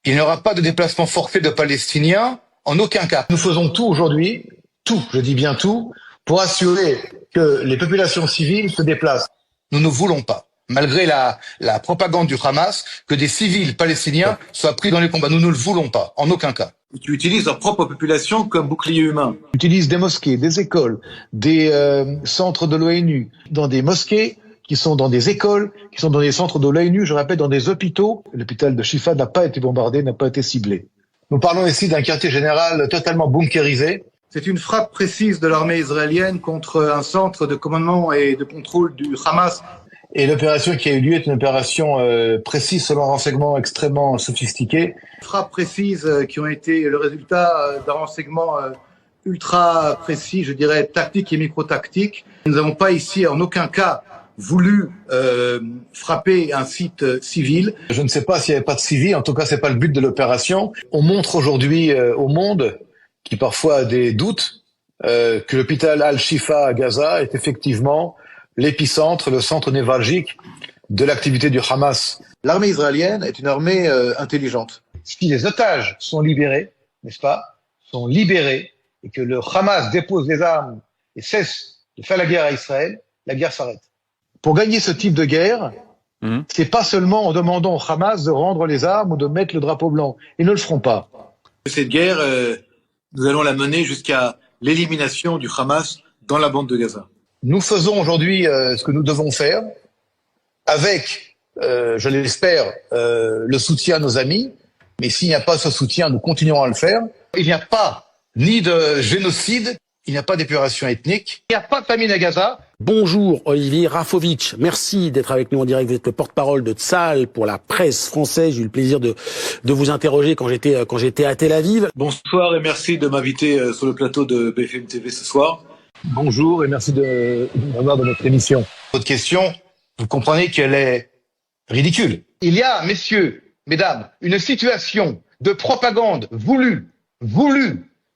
Il n'y aura pas de déplacement forfait de Palestiniens, en aucun cas. Nous faisons tout aujourd'hui, tout, je dis bien tout, pour assurer que les populations civiles se déplacent. Nous ne voulons pas, malgré la propagande du Hamas, que des civils palestiniens soient pris dans les combats. Nous ne le voulons pas, en aucun cas. Qui utilisent leur propre population comme bouclier humain. Ils utilisent des mosquées, des écoles, des centres de l'ONU, dans des mosquées, qui sont dans des écoles, qui sont dans des centres de l'ONU, je répète, dans des hôpitaux. L'hôpital de Shifa n'a pas été bombardé, n'a pas été ciblé. Nous parlons ici d'un quartier général totalement bunkérisé. C'est une frappe précise de l'armée israélienne contre un centre de commandement et de contrôle du Hamas. Et l'opération qui a eu lieu est une opération précise selon un renseignement extrêmement sophistiqué. Frappes précises qui ont été le résultat d'un renseignement ultra précis, je dirais tactique et micro-tactique. Nous n'avons pas ici en aucun cas voulu frapper un site civil. Je ne sais pas s'il n'y avait pas de civils, en tout cas c'est pas le but de l'opération. On montre aujourd'hui au monde, qui parfois a des doutes, que l'hôpital Al-Shifa à Gaza est effectivement l'épicentre, le centre névralgique de l'activité du Hamas. L'armée israélienne est une armée intelligente. Si les otages sont libérés, n'est-ce pas, sont libérés, et que le Hamas dépose les armes et cesse de faire la guerre à Israël, la guerre s'arrête. Pour gagner ce type de guerre, c'est pas seulement en demandant au Hamas de rendre les armes ou de mettre le drapeau blanc. Ils ne le feront pas. Cette guerre, nous allons la mener jusqu'à l'élimination du Hamas dans la bande de Gaza. Nous faisons aujourd'hui ce que nous devons faire avec, je l'espère, le soutien de nos amis. Mais s'il n'y a pas ce soutien, nous continuerons à le faire. Il n'y a pas ni de génocide, il n'y a pas d'épuration ethnique, il n'y a pas de famine à Gaza. Bonjour Olivier Rafovitch, merci d'être avec nous en direct. Vous êtes le porte-parole de Tsahal pour la presse française. J'ai eu le plaisir de vous interroger quand j'étais à Tel Aviv. Bonsoir et merci de m'inviter sur le plateau de BFM TV ce soir. Bonjour et merci de m'avoir dans notre émission. Votre question, vous comprenez qu'elle est ridicule. Il y a, messieurs, mesdames, une situation de propagande voulue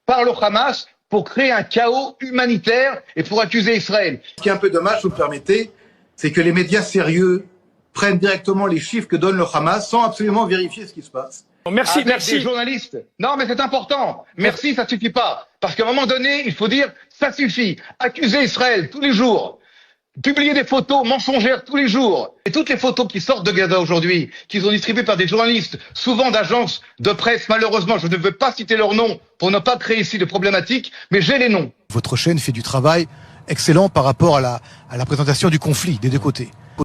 par le Hamas pour créer un chaos humanitaire et pour accuser Israël. Ce qui est un peu dommage, vous me permettez, c'est que les médias sérieux prennent directement les chiffres que donne le Hamas sans absolument vérifier ce qui se passe. Merci. Des journalistes. Non, mais c'est important. Merci, ça suffit pas. Parce qu'à un moment donné, il faut dire, ça suffit. Accuser Israël tous les jours. Publier des photos mensongères tous les jours. Et toutes les photos qui sortent de Gaza aujourd'hui, qui sont distribuées par des journalistes, souvent d'agences de presse, malheureusement, je ne veux pas citer leurs noms pour ne pas créer ici de problématiques, mais j'ai les noms. Votre chaîne fait du travail excellent par rapport à la présentation du conflit des deux côtés.